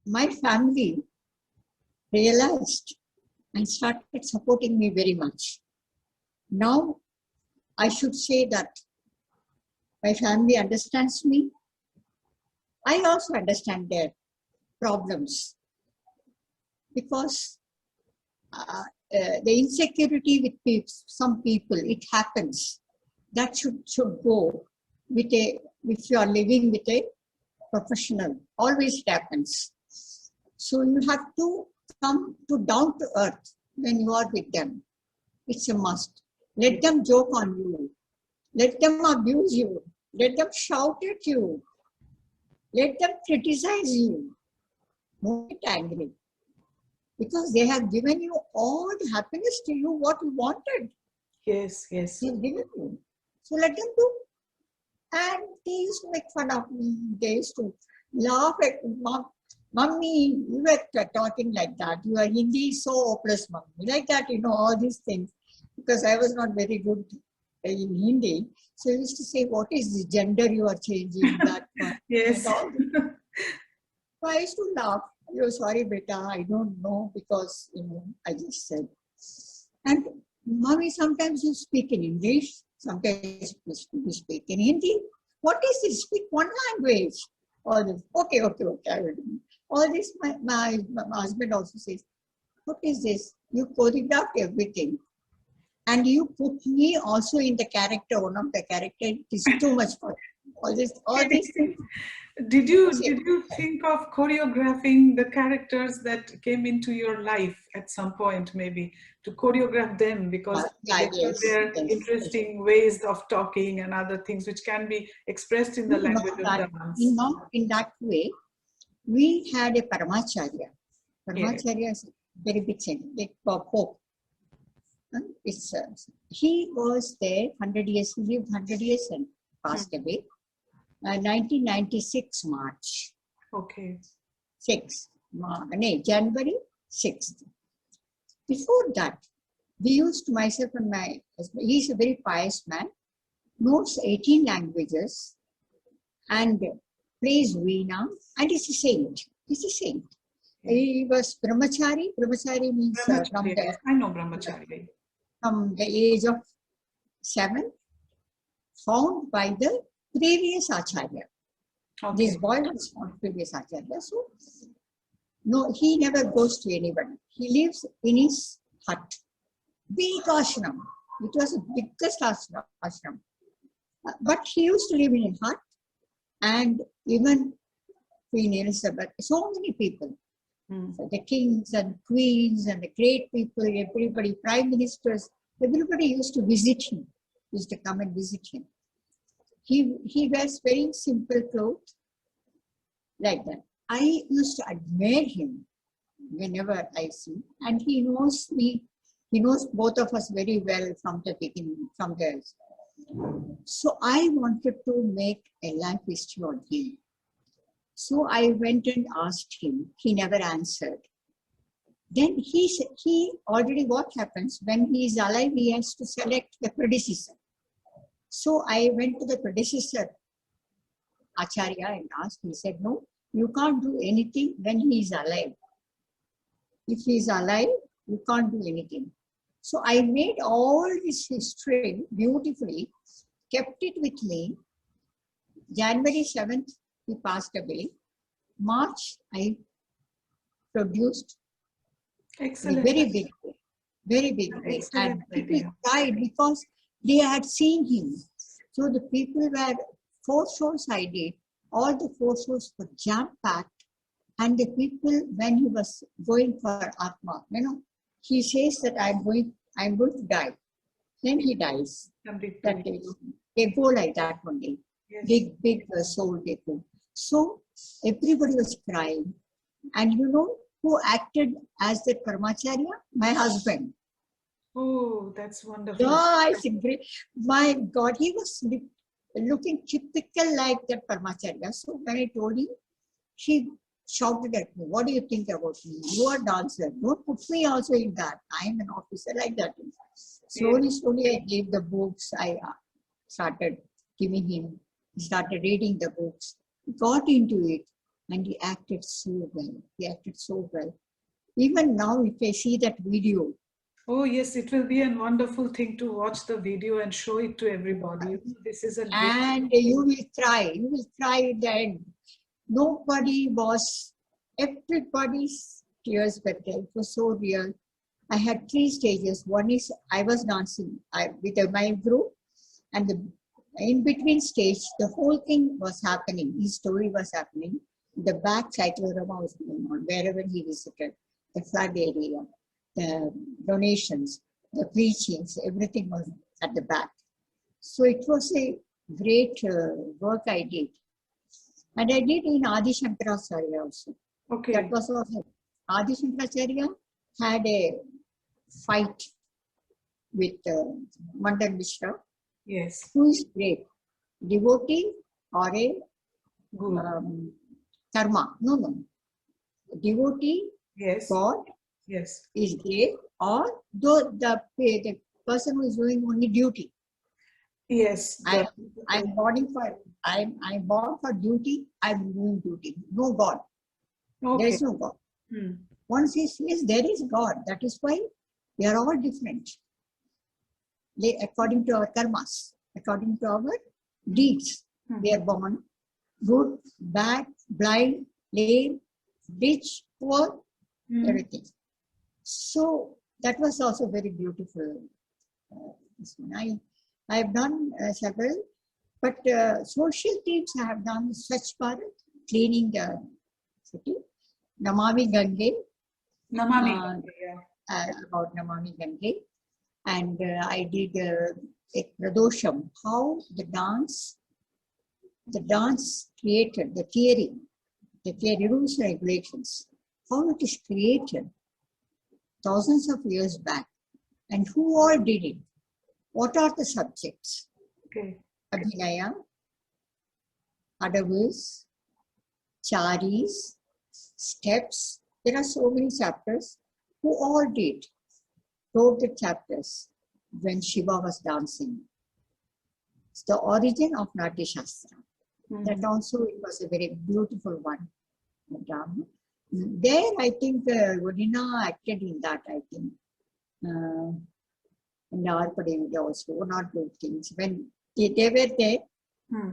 my family realized and started supporting me very much. Now, I should say that my family understands me. I also understand their problems because the insecurity with some people, it happens. That should go with if you are living with a professional, always it happens. So you have to come to down to earth when you are with them. It's a must. Let them joke on you. Let them abuse you. Let them shout at you. Let them criticize you. Don't get angry. Because they have given you all the happiness to you, what you wanted. Yes, yes. They've given you. So let them do. And they used to make fun of me. They used to laugh at Mom. Mummy, you were talking like that. You are Hindi, so hopeless, Mummy. Like that, all these things. Because I was not very good in Hindi. So I used to say, what is the gender you are changing? That Yes. So I used to laugh. Sorry, beta, I don't know because, I just said. And Mommy, sometimes you speak in English, sometimes you speak in Hindi. What is this? Speak one language. All this. Okay, I will do. All this, my husband also says, what is this? You choreographed everything. And you put me also in the character, one of the characters. It is too much for all these things. Did you think of choreographing the characters that came into your life at some point, maybe to choreograph them because they're interesting ways of talking and other things which can be expressed in the language of dance? Not in that way. We had a Paramacharya. Paramacharya is a very big saint, like Pope. He was there 100 years. He lived 100 years and passed away. 1996 March. Okay. January 6th. Before that, we used, myself and my husband, he's a very pious man, knows 18 languages and plays veena, and he's a saint. He's a saint. He was brahmachari. Brahmachari means I know brahmachari. From the age of 7, found by the previous acharya. Okay. This boy was found previous acharya. So, no, he never goes to anybody. He lives in his hut. Big ashram. It was the biggest ashram. But he used to live in a hut, and even Queen Elizabeth, so many people. So the kings and queens and the great people, everybody, prime ministers, everybody used to visit him, used to come and visit him. He wears very simple clothes, like that. I used to admire him whenever I see, and he knows me. He knows both of us very well from the beginning, from the. So I wanted to make a life history on him. So I went and asked him. He never answered. Then he already, what happens when he is alive, he has to select the predecessor. So I went to the predecessor, Acharya, and asked. He said, no, you can't do anything when he is alive. If he is alive, you can't do anything. So I made all this history beautifully, kept it with me. January 7th, he passed away. March, I produced. Excellent. Very big way. And people cried because they had seen him. So the people were, 4 shows I did, all the 4 shows were jam-packed. And the people, when he was going for Atma, he says that I'm going to die. Then he dies. That day. They go like that one day. Yes. Big soul they go. So everybody was crying. And who acted as the Paramacharya? My husband. Oh, that's wonderful. Oh, it's great. My God, he was looking typical like that Paramacharya. So when I told him, he shouted at me, what do you think about me? You are a dancer. Don't put me also in that. I am an officer, like that. Slowly, I gave the books. I started giving him. He started reading the books. He got into it. and he acted so well. He acted so well. Even now, if I see that video. Oh yes, it will be a wonderful thing to watch the video and show it to everybody. This is a great... And you will cry at the end. Nobody was, everybody's tears were there. It was so real. I had 3 stages. One is I was dancing with my group, and in between stage, the whole thing was happening. His story was happening. The back cyclorama was going on wherever he visited, the flood area, the donations, the preachings, everything was at the back. So it was a great work I did. And I did in Adi Shankaracharya also. Okay. That was also, Adi Shankaracharya had a fight with Mandan Mishra. Yes. Who is great? Devotee or a Guru. karma? No. Devotee, yes. God, yes, is great, or the person who is doing only duty. Yes. I'm born for duty. I'm doing duty. No God. Okay. There is no God. One says, yes, there is God. That is why we are all different. According to our karmas, according to our deeds, we are born good, bad, blind, lame, rich, poor, everything. So that was also very beautiful. I have done several, but social teams I have done Swachh Bharat, cleaning the city, Namami Gange, about Namami Gange, and I did a Pradosham, how the dance created, the theory rules and regulations, how it is created thousands of years back, and who all did it. What are the subjects? Okay. Abhinaya, Adavis, Charis, steps. There are so many chapters. Who all wrote the chapters when Shiva was dancing. It's the origin of Natya Shastra. That also it was a very beautiful one. There, I think Rodina acted in that, I think. And our Padavida also, one or two things. When they were there,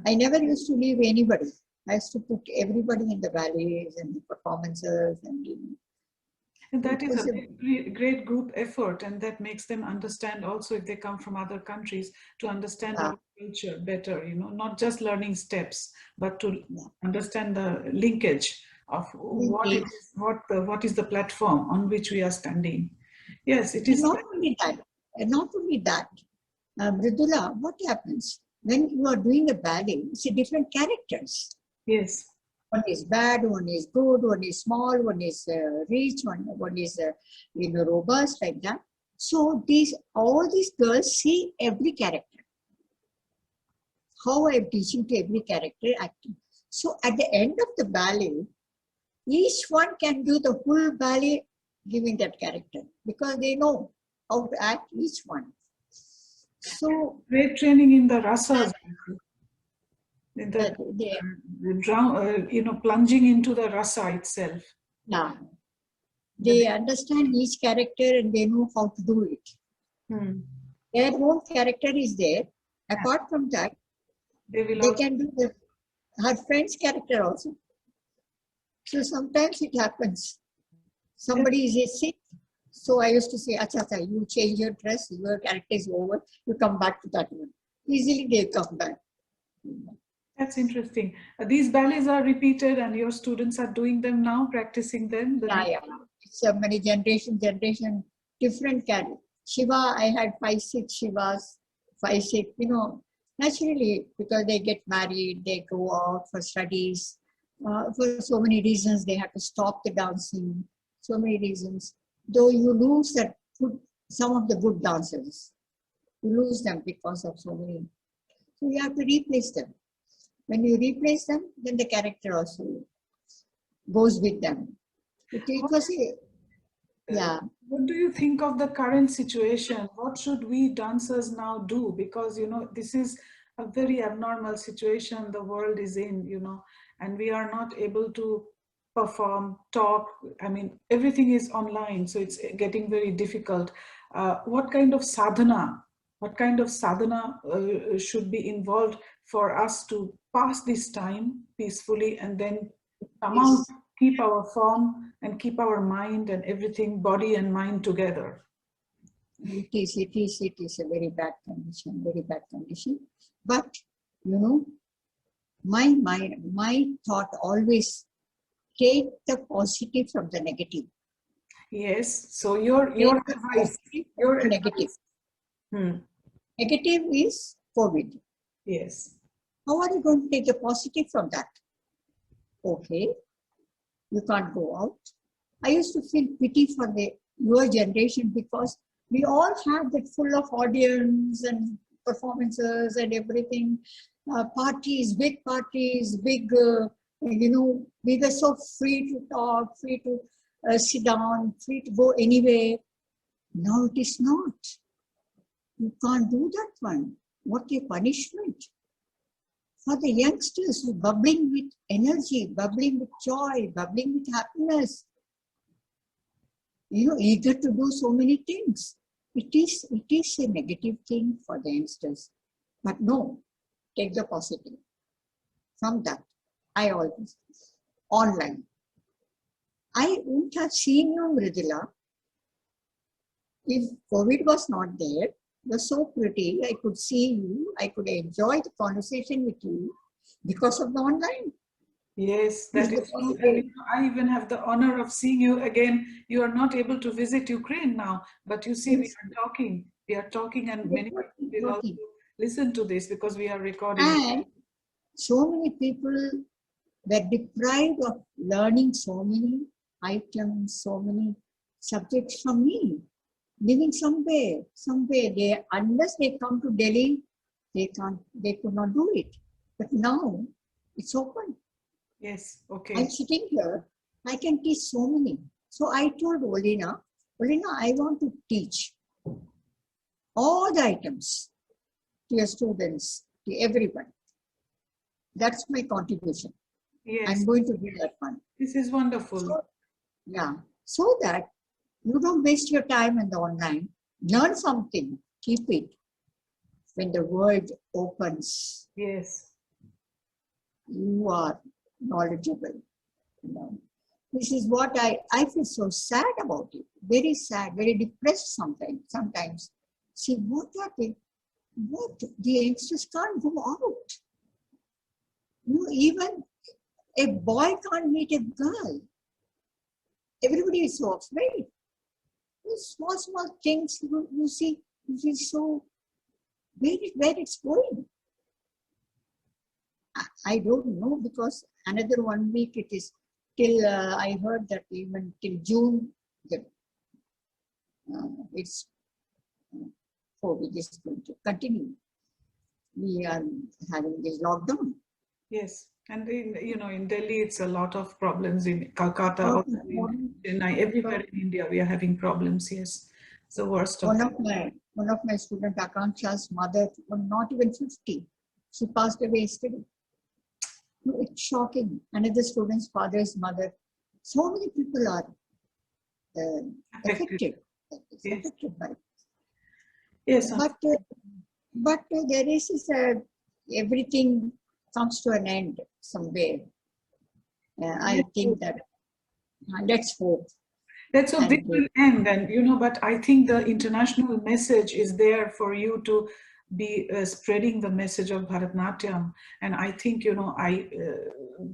I never used to leave anybody. I used to put everybody in the ballets and the performances. And that is a great group effort, and that makes them understand also, if they come from other countries, to understand our culture better, not just learning steps, but to understand the linkage of what is the platform on which we are standing. Yes, it is. Not only that, Mridula, what happens when you are doing a ballet? It's a different characters. Yes. One is bad, one is good, one is small, one is rich, one is robust, like that. So all these girls see every character. How I am teaching to every character acting. So at the end of the ballet, each one can do the full ballet giving that character, because they know how to act each one. So great training in the rasas. Plunging into the rasa itself. Yeah. They understand each character and they know how to do it. Their own character is there. Apart from that, they can do her friend's character also. So sometimes it happens. Somebody is sick. So I used to say, Acha, you change your dress, your character is over, you come back to that one. Easily they come back. That's interesting. These ballets are repeated and your students are doing them now, practicing them? Yeah. It's many generation, different characters. Shiva, I had 5-6 Shivas, 5-6, naturally, because they get married, they go out for studies. For so many reasons, they have to stop the dancing. So many reasons. Though you lose some of the good dancers. You lose them because of so many. So you have to replace them. When you replace them, then the character also goes with them. What do you think of the current situation? What should we dancers now do? Because, this is a very abnormal situation the world is in, and we are not able to perform, talk. I mean, everything is online, so it's getting very difficult. What kind of sadhana should be involved for us to pass this time peacefully and then come out, keep our form and keep our mind and everything, body and mind together? It is a very bad condition. But, you know, my thought always take the positive from the negative. Yes, so your advice, negative. Negative is COVID. Yes. How are you going to take the positive from that? Okay, you can't go out. I used to feel pity for your generation because we all had that full of audience and performances and everything, parties, big, you know, we were so free to talk, free to sit down, free to go anywhere. Now it is not. You can't do that one. What a punishment. For the youngsters who are bubbling with energy, bubbling with joy, bubbling with happiness, you know, eager to do so many things. It is a negative thing for the youngsters. But no, take the positive. From that, I always, online. I wouldn't have seen you, Mridula, if COVID was not there. You were so pretty, I could see you, I could enjoy the conversation with you because of the online. Yes, that is true. And I even have the honor of seeing you again. You are not able to visit Ukraine now, but you see, Yes. we are talking and many people will also listen to this because we are recording. And so many people were deprived of learning so many items, so many subjects from me. Living somewhere, unless they come to Delhi, they could not do it. But now it's open. Yes, okay. I'm sitting here, I can teach so many. So I told Olena, I want to teach all the items to your students, to everyone. That's my contribution. Yes. I'm going to do that one. This is wonderful. So, yeah, so that you don't waste your time in the online. Learn something, keep it. When the world opens, yes, you are knowledgeable. You know. This is what I feel so sad about it. Very sad, very depressed sometimes. See, what the youngsters can't go out. You know, even a boy can't meet a girl. Everybody is so afraid. Small things you see so where it's going. I don't know, because another 1 week it is till I heard that even till June it's COVID is going to continue. We are having this lockdown. Yes. And in Delhi, it's a lot of problems. In Calcutta, in Chennai, everywhere in India, we are having problems. Yes, it's the worst of one of my student Akanksha's mother, not even 50, she passed away yesterday. It's shocking. Another student's father's mother. So many people are affected. Yes. Affected by it. Yes. But there is everything comes to an end somewhere. I think that let's hope. Let's hope this will end, and but I think the international message is there for you to be spreading the message of Bharatanatyam. And I think, I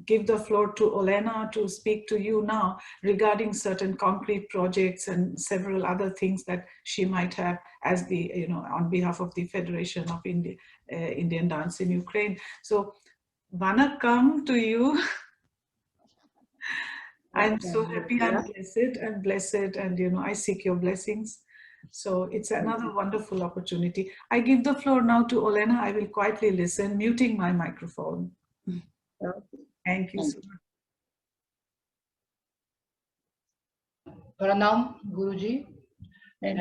give the floor to Olena to speak to you now regarding certain concrete projects and several other things that she might have as the, on behalf of the Federation of Indian Dance in Ukraine. So, Vanakkam to you. I'm so happy, I'm blessed, and I seek your blessings. So it's another wonderful opportunity. I give the floor now to Olena. I will quietly listen, muting my microphone. Thank you so much. Pranam, Guruji. And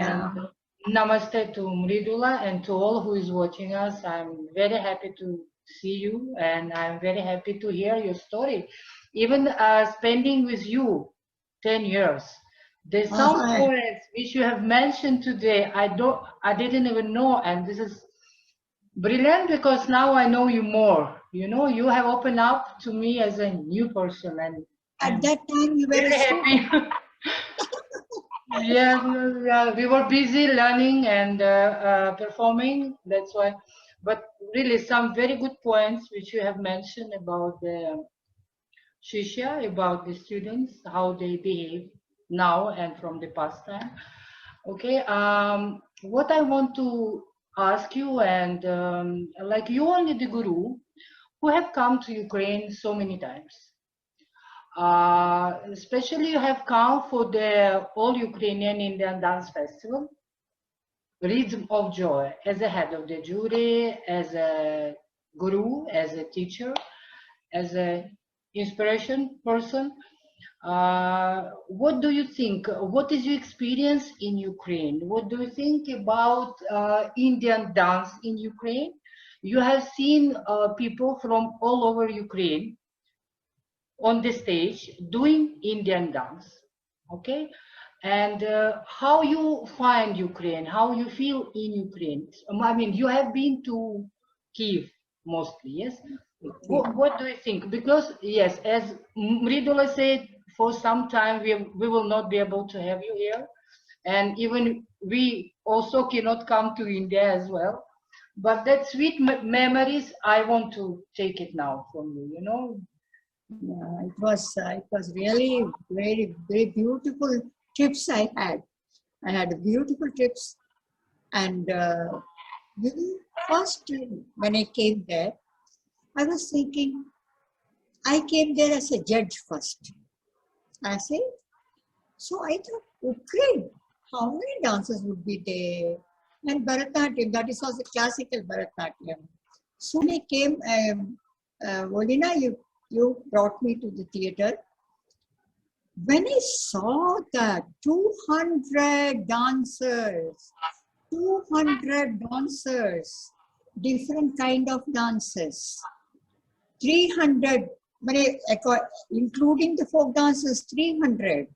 namaste to Mridula and to all who is watching us. I'm very happy to see you, and I'm very happy to hear your story. Even spending with you 10 years. There's some points which you have mentioned today I didn't even know, and this is brilliant because now I know you more. You know, you have opened up to me as a new person, and at that time you were very happy. Yeah, we were busy learning and performing. That's why. But really, some very good points which you have mentioned about the Shishya, about the students, how they behave now and from the past time. Okay, what I want to ask you, and like you only the guru who have come to Ukraine so many times. Especially you have come for the All Ukrainian Indian Dance Festival, Rhythm of Joy, as a head of the jury, as a guru, as a teacher, as an inspiration person. What do you think? What is your experience in Ukraine? What do you think about Indian dance in Ukraine? You have seen people from all over Ukraine on the stage doing Indian dance, okay? And how you find Ukraine, how you feel in Ukraine. I mean, you have been to Kyiv mostly, yes? What do you think? Because, yes, as Mridula said, for some time we will not be able to have you here. And even we also cannot come to India as well. But that sweet memories, I want to take it now from you, you know? Yeah, it was really very, very beautiful trips I had. I had beautiful trips, and first when I came there, I was thinking, I came there as a judge first. I say, so I thought, Ukraine, how many dances would be there? And bharatanatyam, that is also classical bharatanatyam. So when I came, Volina, you brought me to the theater. When I saw that 200 dancers, different kind of dances, 300, including the folk dances, 300.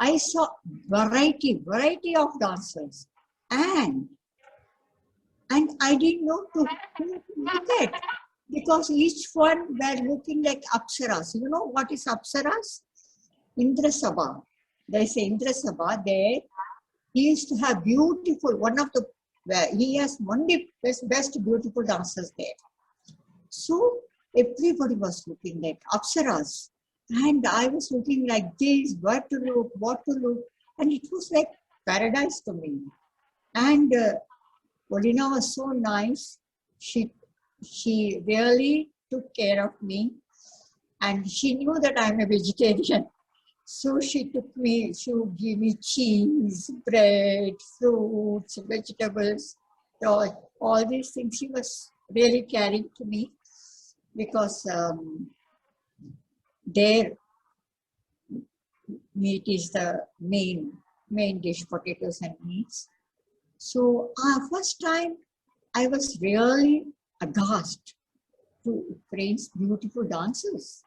I saw variety of dancers, and I didn't know to look at, because each one were looking like apsaras. You know what is apsaras? Indra Sabha. They say Indra Sabha. There, he used to have beautiful. He has one of the best beautiful dancers there. So everybody was looking like apsaras, and I was looking like this. What to look, and it was like paradise to me. And Polina was so nice. She really took care of me, and she knew that I'm a vegetarian. So she took me, she would give me cheese, bread, fruits, vegetables, all these things. She was really caring to me, because their meat is the main dish, potatoes and meats. So first time I was really aghast to Ukraine's beautiful dances.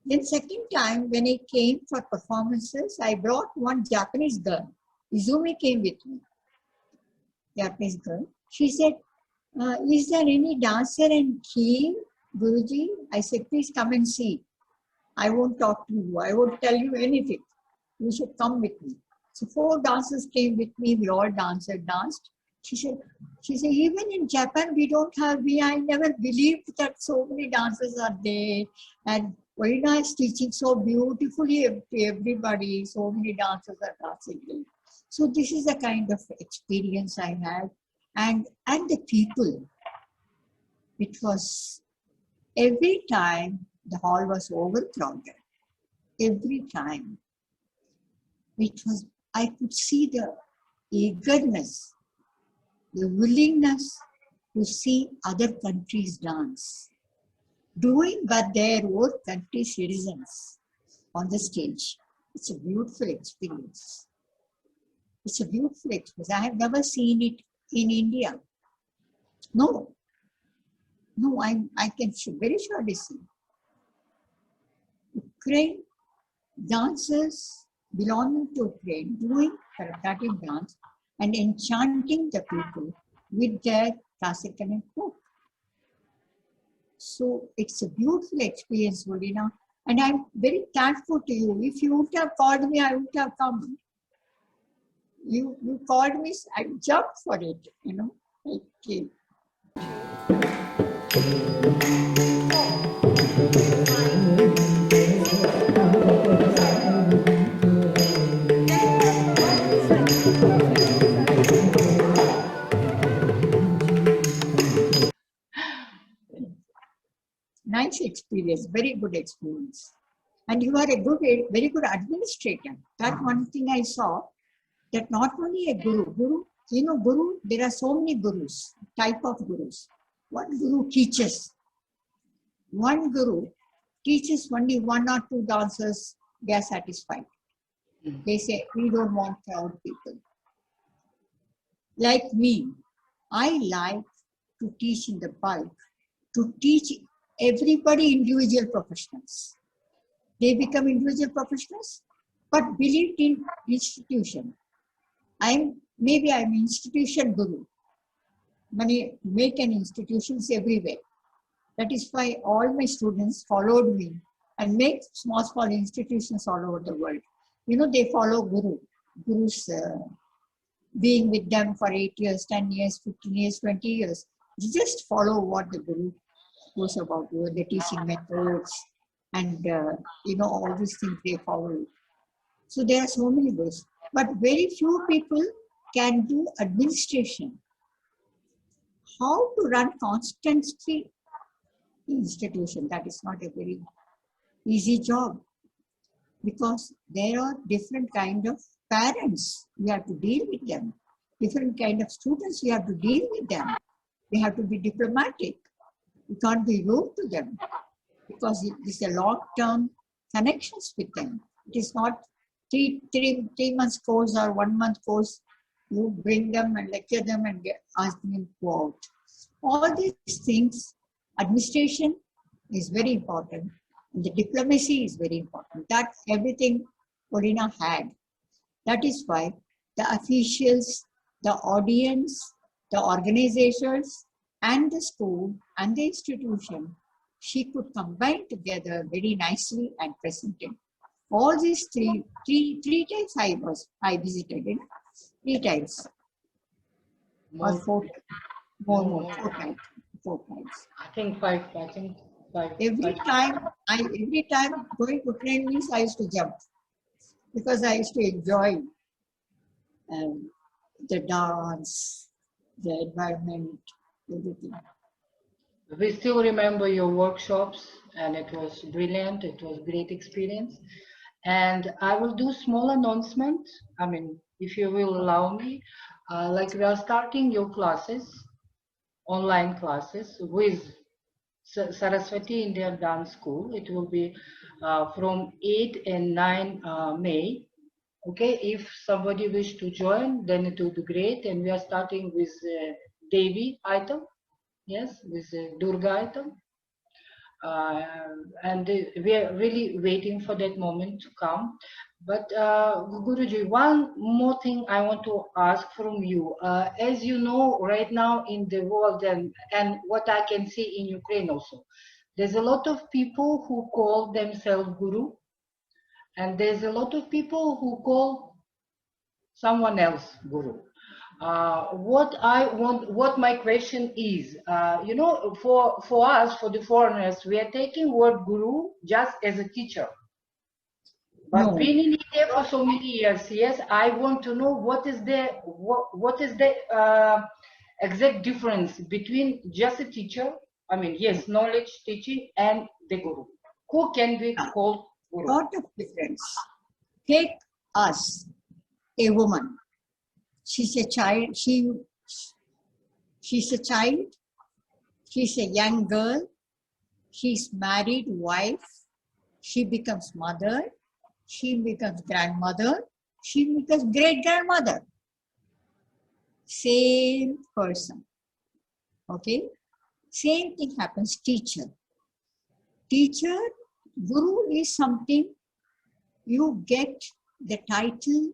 Then second time when I came for performances, I brought one Japanese girl. Izumi came with me, Japanese girl. She said, is there any dancer in Kyiv, Guruji? I said, please come and see. I won't talk to you. I won't tell you anything. You should come with me. So 4 dancers came with me. We all danced. She said, even in Japan, I never believed that so many dancers are there. And Varina is teaching so beautifully to everybody. So many dancers are dancing there. So this is the kind of experience I had. And the people, it was every time the hall was overcrowded. Every time. I could see the eagerness, the willingness to see other countries dance, doing but their own country citizens on the stage. It's a beautiful experience. It's a beautiful experience. I have never seen it in India. No. No, I can very surely say. Ukraine dancers belonging to Ukraine doing Bharatatim dance and enchanting the people with their classical and folk. So it's a beautiful experience, Volina, and I'm very thankful to you. If you would have called me, I would have come. You called me, I jumped for it, you know. I came. Nice experience, very good experience. And you are a very good administrator. That one thing I saw, that not only a guru, you know, guru, there are so many gurus, type of gurus. One guru teaches. One guru teaches only 1 or 2 dancers, they are satisfied. They say, we don't want crowd people. Like me, I like to teach in the bulk, to teach everybody individual professionals. They become individual professionals, but believed in institution. Maybe I'm institution guru. Make an institutions everywhere. That is why all my students followed me and make small institutions all over the world. You know, they follow guru. Guru's being with them for 8 years, 10 years, 15 years, 20 years. They just follow what the guru goes about, the teaching methods, and you know, all these things they follow. So there are so many gurus, but very few people can do administration. How to run constantly institution, that is not a very easy job, because there are different kind of parents, you have to deal with them. Different kind of students, you have to deal with them. You have to be diplomatic. You can't be rude to them, because it is a long-term connections with them. It is not three months course or 1 month course. You bring them and lecture them and ask them to go out. All these things, administration is very important. And the diplomacy is very important. That everything Corina had. That is why the officials, the audience, the organizations, and the school and the institution, she could combine together very nicely and present it. All these three times I visited it. 3 times. Or 4 times. More, 4 times. 4 times. I think 5. Every time going to train means I used to jump, because I used to enjoy the dance, the environment, everything. We still remember your workshops, and it was brilliant. It was great experience. And I will do small announcement. I mean, if you will allow me, like we are starting your classes, online classes with Saraswati Indian Dance School. It will be from 8 and 9 May. Okay, if somebody wish to join, then it will be great. And we are starting with Devi item, yes, with Durga item. And we are really waiting for that moment to come. But Guruji, one more thing I want to ask from you. As you know, right now in the world, and what I can see in Ukraine also, there's a lot of people who call themselves Guru, and there's a lot of people who call someone else Guru. What my question is, you know, for us, for the foreigners, we are taking word Guru just as a teacher. But being in India for so many years, yes, I want to know what is the exact difference between just a teacher, I mean, yes, knowledge, teaching, and the Guru. Who can be called Guru? Lot of difference. Take us, a woman. She's a child. She's a child. She's a young girl. She's married wife. She becomes mother. She becomes grandmother. She becomes great-grandmother. Same person. Okay? Same thing happens, teacher. Teacher, guru is something you get the title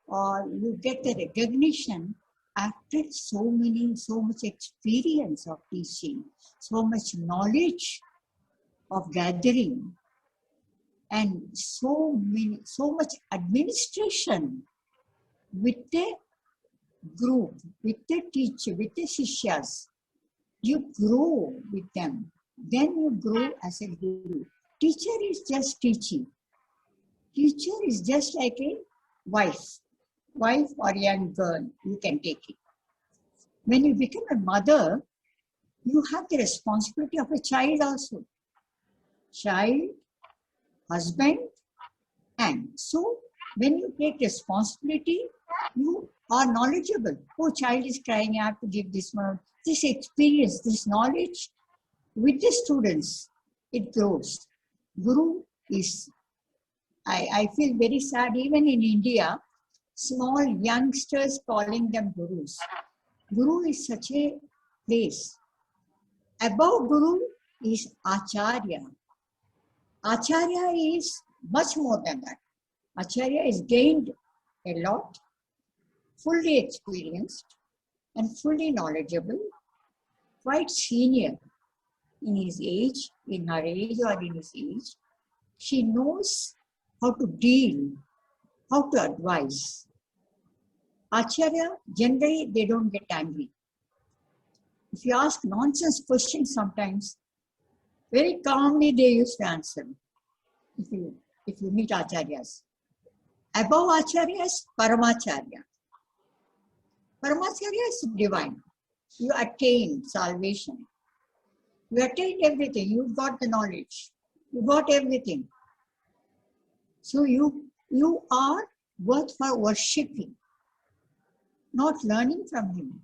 or you get the recognition after so much experience of teaching, so much knowledge of gathering, and so much administration with the group, with the teacher, with the shishyas. You grow with them. Then you grow as a guru. Teacher is just teaching. Teacher is just like a wife or young girl, you can take it. When you become a mother, you have the responsibility of a child also. Child, husband, and so when you take responsibility, you are knowledgeable. Oh, child is crying, I have to give this one. This experience, this knowledge with the students, it grows. Guru is, I feel very sad, even in India, small youngsters calling them gurus. Guru is such a place. Above guru is acharya. Acharya is much more than that. Acharya is gained a lot, fully experienced and fully knowledgeable, quite senior in his age, in her age or in his age. She knows how to deal, how to advise. Acharya, generally, they don't get angry. If you ask nonsense questions sometimes, very calmly they used to answer. If you meet acharyas. Above acharyas, paramacharya. Paramacharya is divine. You attain salvation. You attain everything. You've got the knowledge. You got everything. So you are worth for worshipping, not learning from him.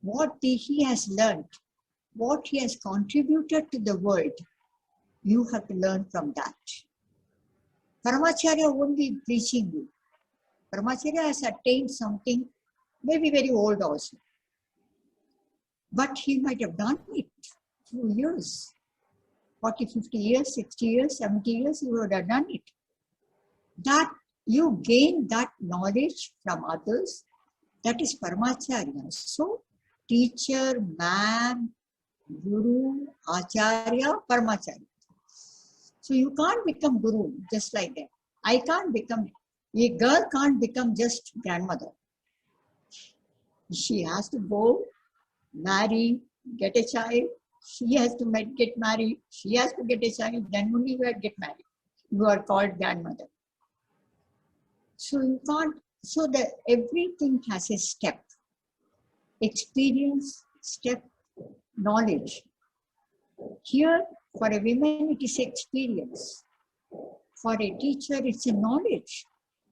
What he has learned, what he has contributed to the world, you have to learn from that. Paramacharya won't be preaching you. Paramacharya has attained something, maybe very old also. But he might have done it through years. 40, 50 years, 60 years, 70 years, you would have done it. That you gain that knowledge from others, that is Paramacharya. So, teacher, man, guru, acharya, Paramacharya. So you can't become guru just like that. A girl can't become just grandmother. She has to go, marry, get a child. She has to get married. She has to get a child. Then only you will get married. You are called grandmother. So you can't, so that everything has a step. Experience, step, knowledge. Here, for a woman, it is experience. For a teacher, it's a knowledge.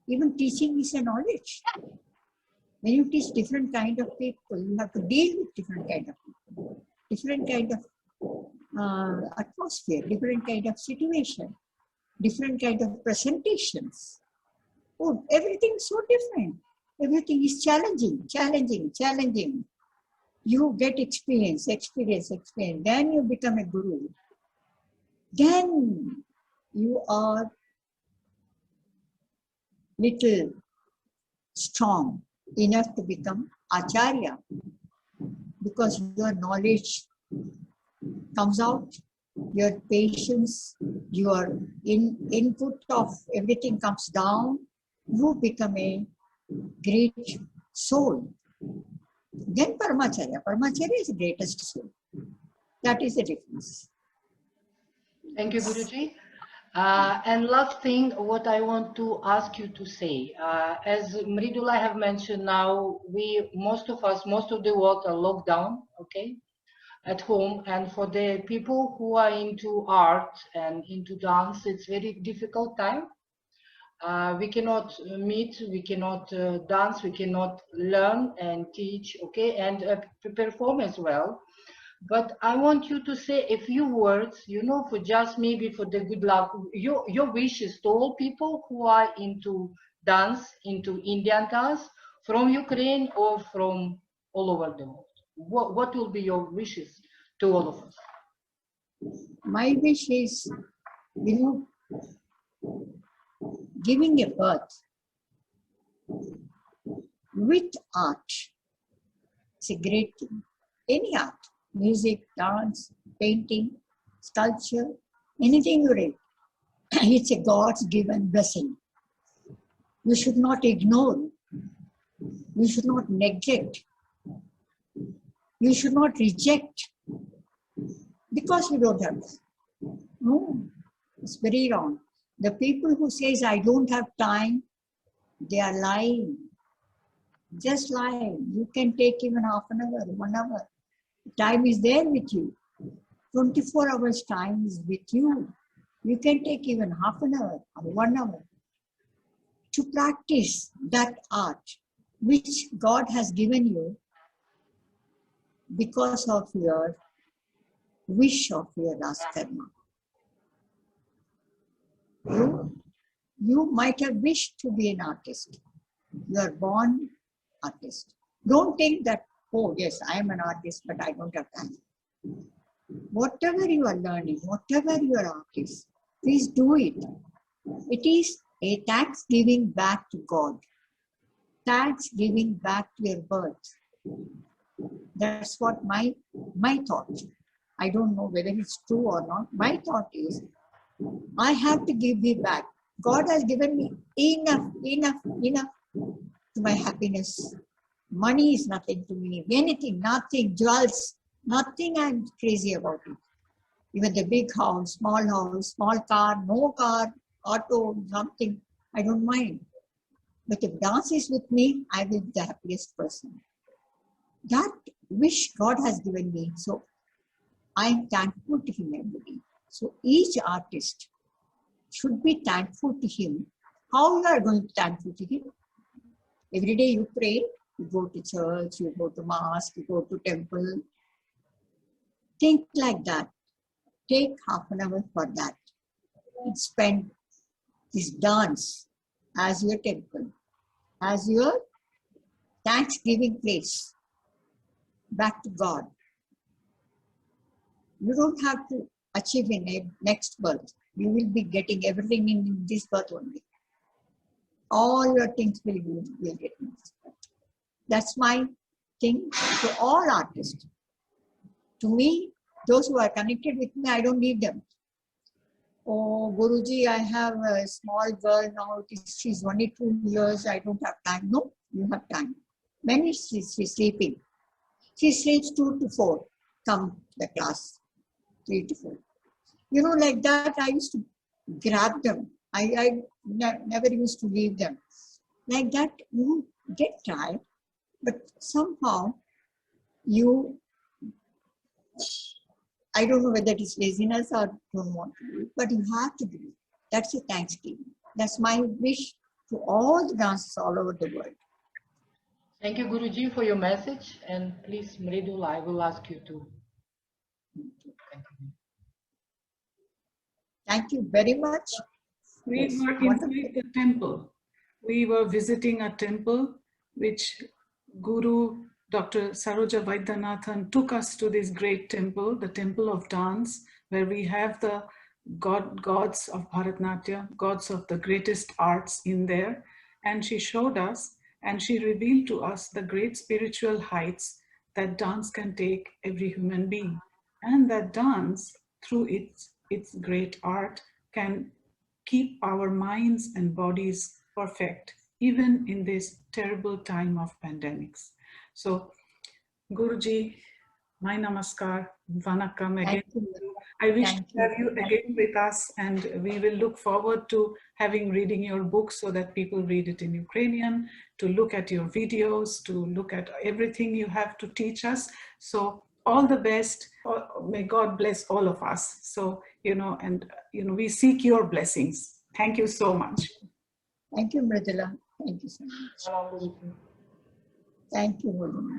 Even teaching is a knowledge. When you teach different kind of people, you have to deal with different kind of people, different kind of atmosphere, different kind of situation, different kind of presentations. Oh, everything is so different. Everything is challenging. You get experience. Then you become a guru. Then you are little strong enough to become acharya, because your knowledge comes out, your patience, your input of everything comes down, you become a great soul. Then Paramacharya is the greatest soul. That is the difference. Thank you, Guruji. And last thing, what I want to ask you to say, as Mridula have mentioned now, most of the world are locked down, okay, at home. And for the people who are into art and into dance, it's very difficult time. We cannot meet, we cannot dance, we cannot learn and teach, okay, and perform as well. But I want you to say a few words, you know, for just maybe for the good luck, your wishes to all people who are into dance, into Indian dance, from Ukraine or from all over the world. what will be your wishes to all of us? My wish is, giving a birth with art. It's a great thing. Any art, music, dance, painting, sculpture, anything you read, it's a God's given blessing. You should not ignore. You should not neglect. You should not reject because you don't have. No, it's very wrong. The people who says, I don't have time, they are lying. Just lying. You can take even half an hour, 1 hour. Time is there with you. 24 hours time is with you. You can take even half an hour or 1 hour to practice that art which God has given you because of your wish of your last karma. You might have wished to be an artist. You are born artist. Don't think that, oh yes, I am an artist, but I don't have time. Whatever you are learning, whatever your art is, please do it. It is a thanksgiving back to God. Thanksgiving back to your birth. That's what my thought. I don't know whether it's true or not. My thought is, I have to give it back. God has given me enough to my happiness. Money is nothing to me. Anything, nothing, jewels, nothing I'm crazy about it. Even the big house, small car, no car, auto, something, I don't mind. But if dance is with me, I will be the happiest person. That wish God has given me. So I am thankful to Him every day. So each artist should be thankful to Him. How you are going to be thankful to Him? Every day you pray, you go to church, you go to mosque, you go to temple. Think like that. Take half an hour for that. And spend this dance as your temple, as your thanksgiving place back to God. You don't have to achieve in a next birth. You will be getting everything in this birth only. All your things will get in this birth. That's my thing to all artists. To me, those who are connected with me, I don't need them. Oh, Guruji, I have a small girl now. She's only 2 years. I don't have time. No, you have time. When is she sleeping? She sleeps 2 to 4. Come the class, 3 to 4. Like that, I used to grab them. I never used to leave them. Like that, you get tired, but somehow I don't know whether it is laziness or don't want to do it, but you have to do it. That's a thanksgiving. That's my wish to all the dancers all over the world. Thank you, Guruji, for your message. And please, Mridul, I will ask you to continue. Thank you very much. We were inside the temple. We were visiting a temple which Guru Dr. Saraja Vaidyanathhan took us to this great temple, the temple of dance, where we have the gods of bharatanatyam, gods of the greatest arts in there. And she showed us and she revealed to us the great spiritual heights that dance can take every human being. And that dance, through its great art, can keep our minds and bodies perfect, even in this terrible time of pandemics. So, Guruji, my namaskar, vanakkam again. I wish to have you again with us, and we will look forward to reading your book so that people read it in Ukrainian, to look at your videos, to look at everything you have to teach us. So all the best. May God bless all of us. So, we seek your blessings. Thank you so much. Thank you, Mridula. Thank you so much. Thank you, Mridula.